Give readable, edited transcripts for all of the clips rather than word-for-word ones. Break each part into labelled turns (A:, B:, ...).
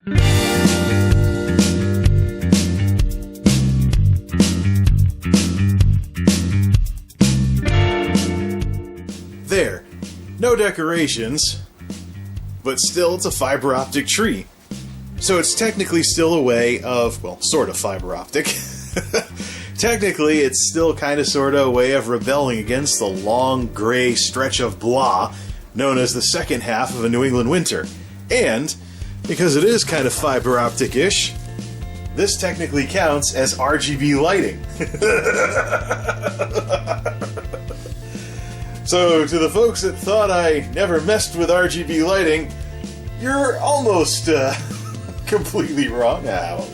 A: There. No decorations, but still it's a fiber optic tree. So it's technically still a way of, well, sort of fiber optic. Technically, it's still kind of sort of a way of rebelling against the long gray stretch of blah known as the second half of a New England winter. And, because it is kind of fiber optic-ish, this technically counts as RGB lighting. So, to the folks that thought I never messed with RGB lighting, you're almost completely wrong. Now,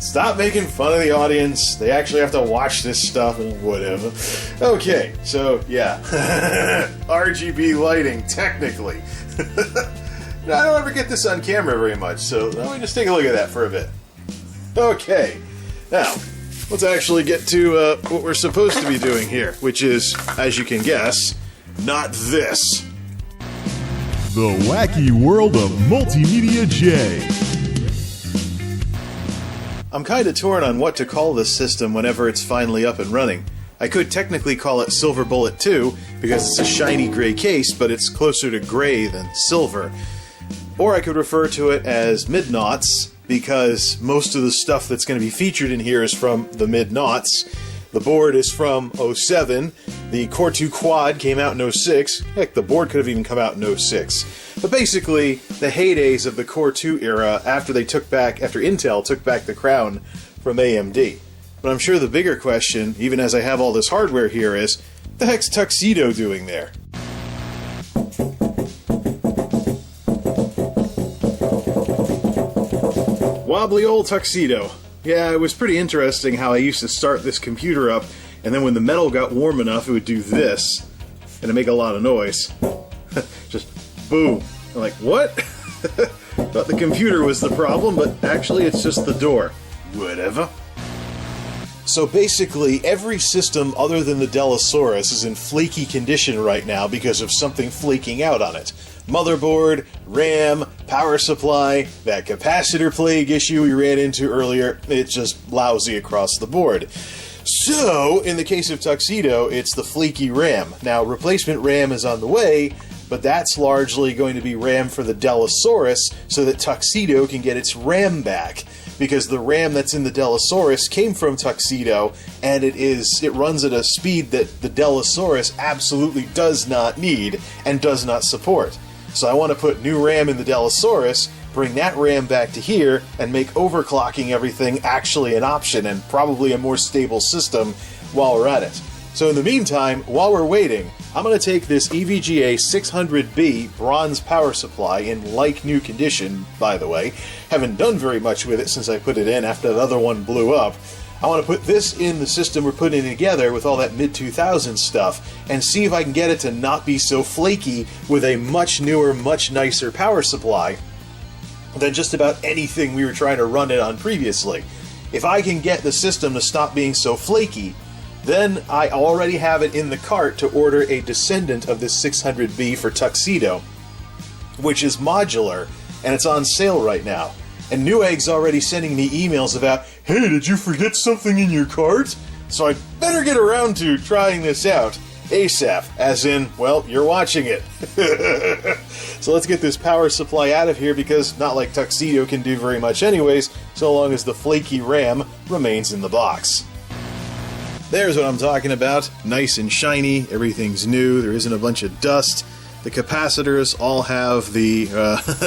A: stop making fun of the audience. They actually have to watch this stuff and whatever. Okay, so yeah. RGB lighting, technically. I don't ever get this on camera very much, so let me just take a look at that for a bit. Okay, now, let's actually get to what we're supposed to be doing here, which is, as you can guess, not this.
B: The wacky world of MultimediaJay.
A: I'm kind of torn on what to call this system whenever it's finally up and running. I could technically call it Silver Bullet 2, because it's a shiny gray case, but it's closer to gray than silver. Or I could refer to it as Midnaughts, because most of the stuff that's going to be featured in here is from the Midnaughts. The board is from '07, the Core 2 Quad came out in '06, heck, the board could have even come out in '06. But basically, the heydays of the Core 2 era after Intel took back the crown from AMD. But I'm sure the bigger question, even as I have all this hardware here, is, what the heck's Tuxedo doing there? Wobbly old Tuxedo. Yeah, it was pretty interesting how I used to start this computer up, and then when the metal got warm enough, it would do this, and it'd make a lot of noise. Just boom. I'm like, what? Thought the computer was the problem, but actually it's just the door. Whatever. So basically, every system other than the Delosaurus is in flaky condition right now because of something flaking out on it. Motherboard, RAM, power supply, that capacitor plague issue we ran into earlier, it's just lousy across the board. So, in the case of Tuxedo, it's the flaky RAM. Now, replacement RAM is on the way, but that's largely going to be RAM for the Delosaurus so that Tuxedo can get its RAM back. Because the RAM that's in the Delosaurus came from Tuxedo, and it runs at a speed that the Delosaurus absolutely does not need and does not support. So I want to put new RAM in the Delosaurus, bring that RAM back to here, and make overclocking everything actually an option and probably a more stable system while we're at it. So in the meantime, while we're waiting, I'm going to take this EVGA 600B bronze power supply in like new condition, by the way. Haven't done very much with it since I put it in after the other one blew up. I want to put this in the system we're putting together with all that mid-2000s stuff and see if I can get it to not be so flaky with a much newer, much nicer power supply than just about anything we were trying to run it on previously. If I can get the system to stop being so flaky, then I already have it in the cart to order a descendant of this 600B for Tuxedo, which is modular, and it's on sale right now. And Newegg's already sending me emails about, hey, did you forget something in your cart? So I better get around to trying this out ASAP, as in, well, you're watching it. So let's get this power supply out of here because not like Tuxedo can do very much anyways, so long as the flaky RAM remains in the box. There's what I'm talking about. Nice and shiny, everything's new, there isn't a bunch of dust. The capacitors all have the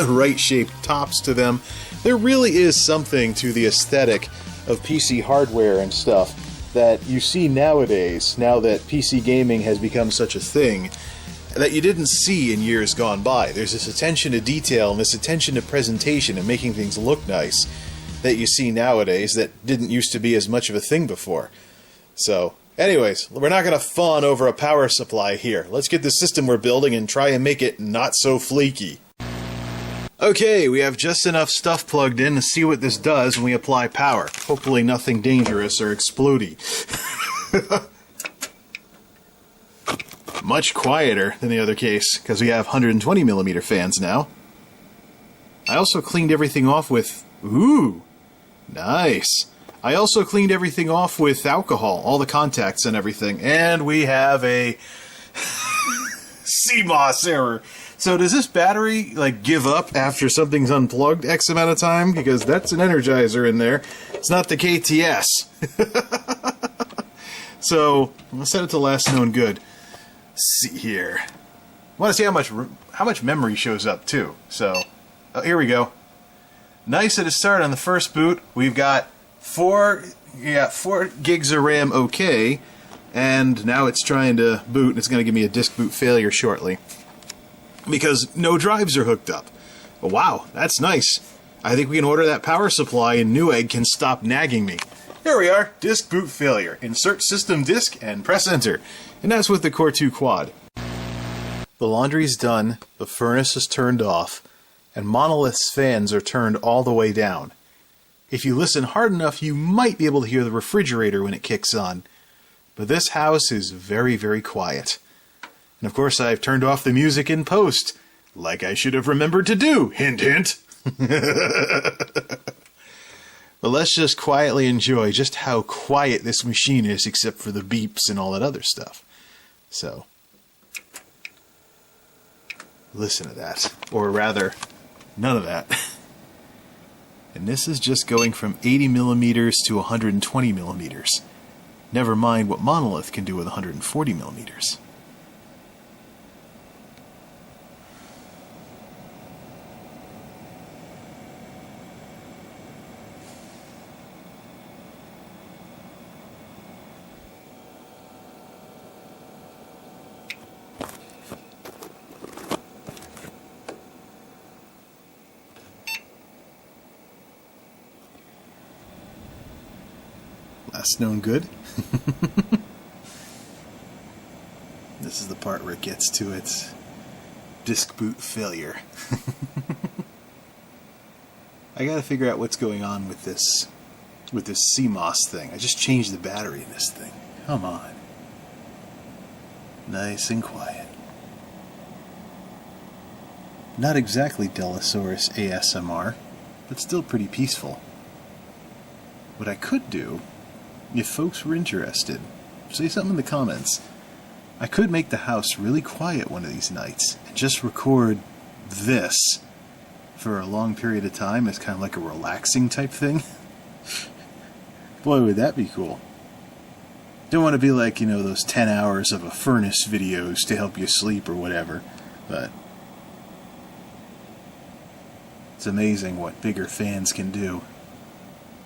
A: right-shaped tops to them. There really is something to the aesthetic of PC hardware and stuff that you see nowadays, now that PC gaming has become such a thing, that you didn't see in years gone by. There's this attention to detail and this attention to presentation and making things look nice that you see nowadays that didn't used to be as much of a thing before. So, anyways, we're not going to fawn over a power supply here. Let's get the system we're building and try and make it not so flaky. Okay, we have just enough stuff plugged in to see what this does when we apply power. Hopefully nothing dangerous or explodey. Much quieter than the other case, because we have 120mm fans now. I also cleaned everything off with... Ooh! Nice! I also cleaned everything off with alcohol, all the contacts and everything, and we have a CMOS error. So does this battery, like, give up after something's unplugged X amount of time? Because that's an Energizer in there. It's not the KTS. So, I'll set it to last known good. Let's see here. I want to see how much memory shows up, too. So, here we go. Nice at a start on the first boot. We've got 4 gigs of RAM okay, and now it's trying to boot, and it's going to give me a disk boot failure shortly. Because no drives are hooked up. But wow, that's nice. I think we can order that power supply and Newegg can stop nagging me. There we are, disk boot failure. Insert system disk and press enter. And that's with the Core 2 Quad. The laundry's done, the furnace is turned off, and Monolith's fans are turned all the way down. If you listen hard enough, you might be able to hear the refrigerator when it kicks on. But this house is very, very quiet. And of course I've turned off the music in post, like I should have remembered to do, hint hint. But let's just quietly enjoy just how quiet this machine is, except for the beeps and all that other stuff. So, listen to that. Or rather, none of that. And this is just going from 80 millimeters to 120 millimeters. Never mind what Monolith can do with 140 millimeters. Last known good. This is the part where it gets to its disk boot failure. I gotta figure out what's going on with this CMOS thing. I just changed the battery in this thing. Come on. Nice and quiet. Not exactly Delosaurus ASMR, but still pretty peaceful. What I could do, if folks were interested, say something in the comments. I could make the house really quiet one of these nights and just record this for a long period of time as kind of like a relaxing type thing. Boy, would that be cool. Don't want to be like, you know, those 10 hours of a furnace videos to help you sleep or whatever, but it's amazing what bigger fans can do.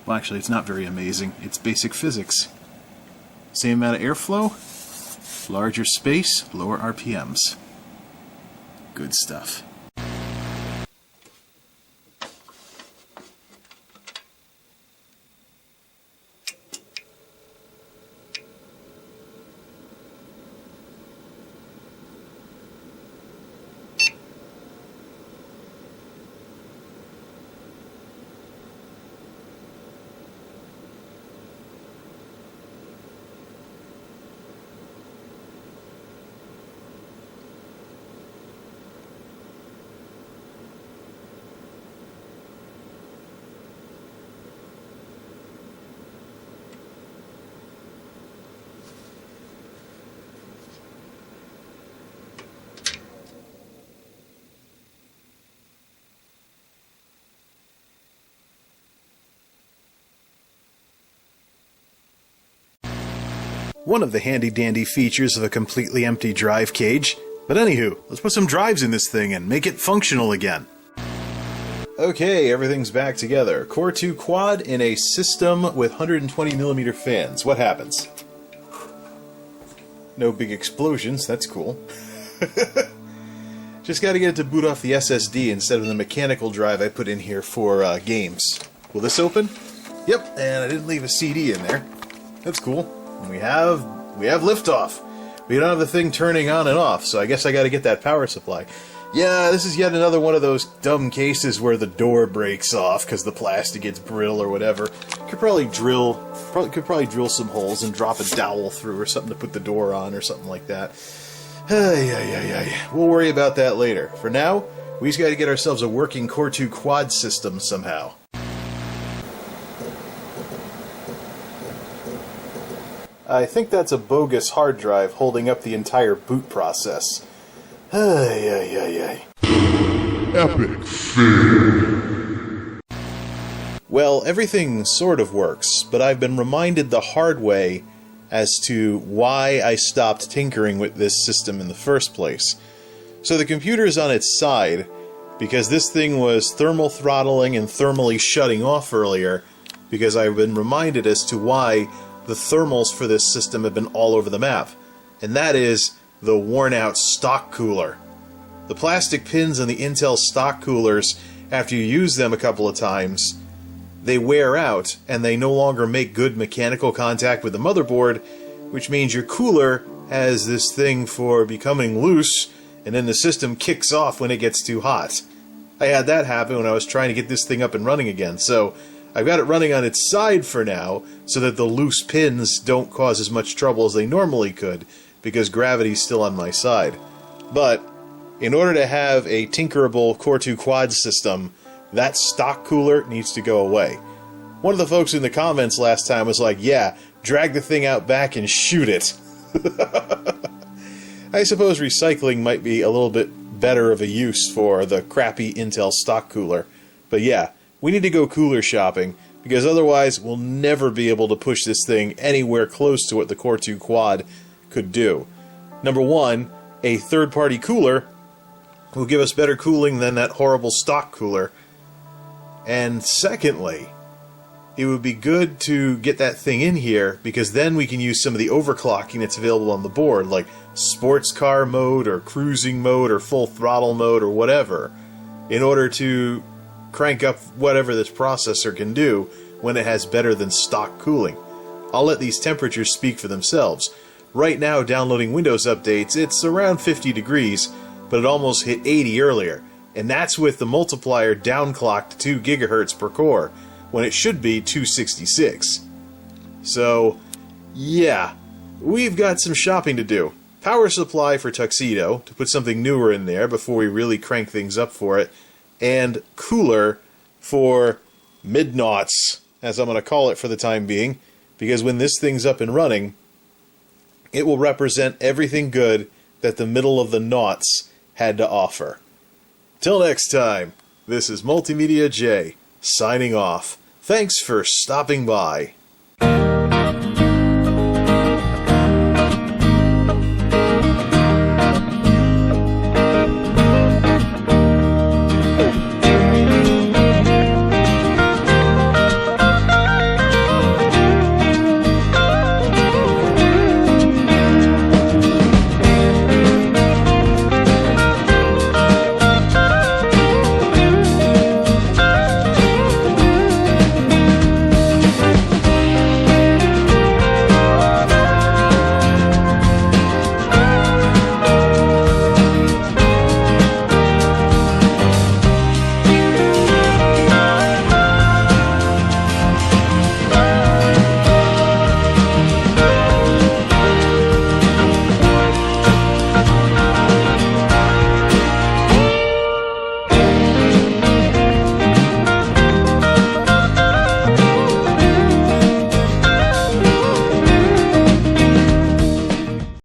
A: Well, actually, it's not very amazing. It's basic physics. Same amount of airflow, larger space, lower RPMs. Good stuff. One of the handy-dandy features of a completely empty drive cage. But anywho, let's put some drives in this thing and make it functional again. Okay, everything's back together. Core 2 Quad in a system with 120mm fans. What happens? No big explosions, that's cool. Just gotta get it to boot off the SSD instead of the mechanical drive I put in here for games. Will this open? Yep, and I didn't leave a CD in there. That's cool. And we have liftoff. We don't have the thing turning on and off, so I guess I gotta get that power supply. Yeah, this is yet another one of those dumb cases where the door breaks off because the plastic gets brittle or whatever. Could probably drill some holes and drop a dowel through or something to put the door on or something like that. We'll worry about that later. For now, We just got to get ourselves a working Core 2 quad system somehow. I think that's a bogus hard drive holding up the entire boot process. Ay.
B: Epic fail.
A: Well, everything sort of works, but I've been reminded the hard way as to why I stopped tinkering with this system in the first place. So the computer is on its side, because this thing was thermal throttling and thermally shutting off earlier, because I've been reminded as to why the thermals for this system have been all over the map, and that is the worn-out stock cooler. The plastic pins in the Intel stock coolers, after you use them a couple of times, they wear out, and they no longer make good mechanical contact with the motherboard, which means your cooler has this thing for becoming loose, and then the system kicks off when it gets too hot. I had that happen when I was trying to get this thing up and running again, so I've got it running on its side for now, so that the loose pins don't cause as much trouble as they normally could, because gravity's still on my side. But in order to have a tinkerable Core 2 quad system, that stock cooler needs to go away. One of the folks in the comments last time was like, yeah, drag the thing out back and shoot it. I suppose recycling might be a little bit better of a use for the crappy Intel stock cooler. But yeah, we need to go cooler shopping, because otherwise we'll never be able to push this thing anywhere close to what the Core 2 quad could do. Number one, a third-party cooler will give us better cooling than that horrible stock cooler. And secondly, it would be good to get that thing in here, because then we can use some of the overclocking that's available on the board, like sports car mode, or cruising mode, or full throttle mode, or whatever, in order to crank up whatever this processor can do when it has better than stock cooling. I'll let these temperatures speak for themselves. Right now, downloading Windows updates, it's around 50 degrees, but it almost hit 80 earlier. And that's with the multiplier downclocked to 2 gigahertz per core, when it should be 266. So, yeah, we've got some shopping to do. Power supply for Tuxedo, to put something newer in there before we really crank things up for it, and cooler for Midnaughts, as I'm going to call it for the time being, because when this thing's up and running, it will represent everything good that the middle of the noughts had to offer. Till next time, this is MultimediaJay, signing off. Thanks for stopping by.